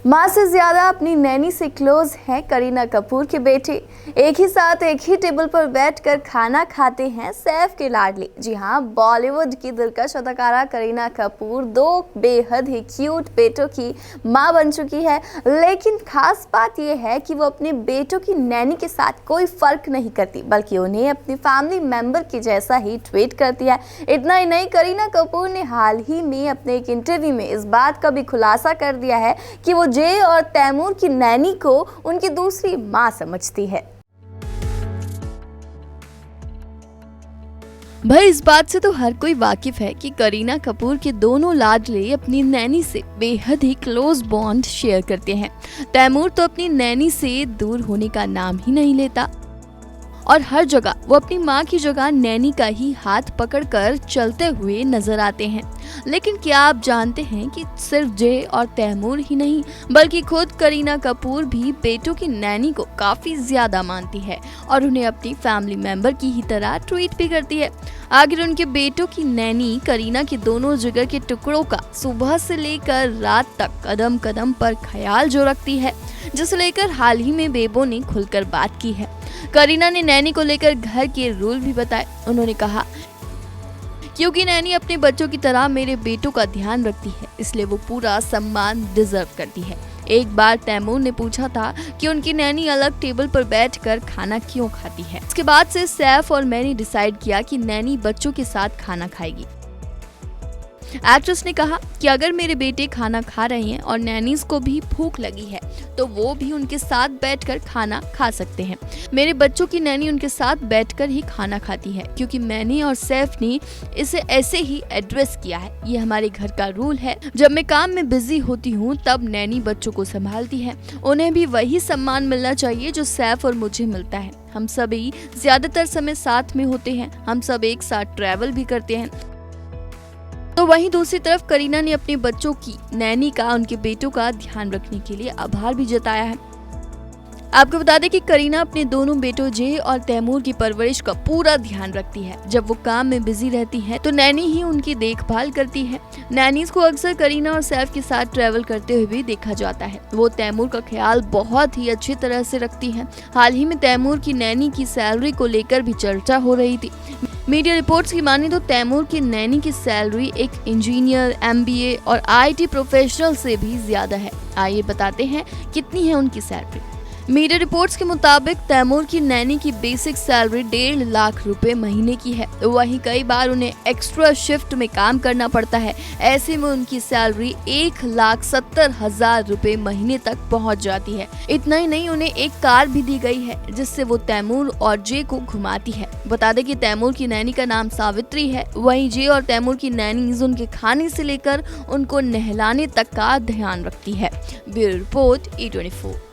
माँ से ज्यादा अपनी नैनी से क्लोज हैं करीना कपूर के बेटे। एक ही साथ एक ही टेबल पर बैठकर खाना खाते हैं सैफ के लाडले। जी हाँ, बॉलीवुड की दिलकश अदाकारा करीना कपूर 2 बेहद ही क्यूट बेटों की माँ बन चुकी है। लेकिन खास बात यह है कि वो अपने बेटों की नैनी के साथ कोई फर्क नहीं करती, बल्कि उन्हें अपनी फैमिली मेंबर की जैसा ही ट्रीट करती है। इतना ही नहीं, करीना कपूर ने हाल ही में अपने एक इंटरव्यू में इस बात का भी खुलासा कर दिया है कि वो जय और तैमूर की नैनी को उनकी दूसरी मां समझती है। भाई, इस बात से तो हर कोई वाकिफ है कि करीना कपूर के दोनों लाडले अपनी नैनी से बेहद ही क्लोज बॉन्ड शेयर करते हैं। तैमूर तो अपनी नैनी से दूर होने का नाम ही नहीं लेता और हर जगह वो अपनी माँ की जगह नैनी का ही हाथ पकड़कर चलते हुए नजर आते हैं। लेकिन क्या आप जानते हैं कि सिर्फ जय और तैमूर ही नहीं, बल्कि खुद करीना कपूर भी बेटों की नैनी को काफी ज्यादा मानती है और उन्हें अपनी फैमिली मेंबर की ही तरह ट्रीट भी करती है। आखिर उनके बेटों की नैनी करीना के दोनों जिगर के टुकड़ों का सुबह से लेकर रात तक कदम कदम पर ख्याल जो रखती है, जिसे लेकर हाल ही में बेबो ने खुलकर बात की है। करीना ने नैनी को लेकर घर के रूल भी बताए। उन्होंने कहा, क्योंकि नैनी अपने बच्चों की तरह मेरे बेटों का ध्यान रखती है, इसलिए वो पूरा सम्मान डिजर्व करती है। एक बार तैमूर ने पूछा था कि उनकी नैनी अलग टेबल पर बैठकर खाना क्यों खाती है। इसके बाद से सैफ और मैंने डिसाइड किया कि नैनी बच्चों के साथ खाना खाएगी। एक्ट्रेस ने कहा कि अगर मेरे बेटे खाना खा रहे हैं और नैनीज को भी भूख लगी है तो वो भी उनके साथ बैठकर खाना खा सकते हैं। मेरे बच्चों की नैनी उनके साथ बैठकर ही खाना खाती है, क्योंकि मैंने और सैफ ने इसे ऐसे ही एड्रेस किया है। ये हमारे घर का रूल है। जब मैं काम में बिजी होती हूँ तब नैनी बच्चों को संभालती है। उन्हें भी वही सम्मान मिलना चाहिए जो सैफ और मुझे मिलता है। हम सभी ज्यादातर समय साथ में होते हैं, हम सब एक साथ ट्रैवल भी करते हैं। तो वहीं दूसरी तरफ करीना ने अपने बच्चों की नैनी का उनके बेटों का ध्यान रखने के लिए आभार भी जताया है। आपको बता दें कि करीना अपने दोनों बेटों जय और तैमूर की परवरिश का पूरा ध्यान रखती है। जब वो काम में बिजी रहती है तो नैनी ही उनकी देखभाल करती है। नैनीज को अक्सर करीना और सैफ के साथ ट्रैवल करते हुए भी देखा जाता है। वो तैमूर का ख्याल बहुत ही अच्छी तरह से रखती है। हाल ही में तैमूर की नैनी की सैलरी को लेकर भी चर्चा हो रही थी। मीडिया रिपोर्ट्स की माने तो तैमूर की नैनी की सैलरी एक इंजीनियर, MBA और IT प्रोफेशनल से भी ज्यादा है। आइए बताते हैं कितनी है उनकी सैलरी। मीडिया रिपोर्ट्स के मुताबिक तैमूर की नैनी की बेसिक सैलरी 1.5 लाख रुपए महीने की है। वहीं कई बार उन्हें एक्स्ट्रा शिफ्ट में काम करना पड़ता है। ऐसे में उनकी सैलरी 1,70,000 रुपए महीने तक पहुंच जाती है। इतना ही नहीं, उन्हें एक कार भी दी गई है जिससे वो तैमूर और जय को घुमाती है। बता दें कि तैमूर की नैनी का नाम सावित्री है। वहीं जय और तैमूर की नैनी उनके खाने से लेकर उनको नहलाने तक का ध्यान रखती है। Bureau report E24।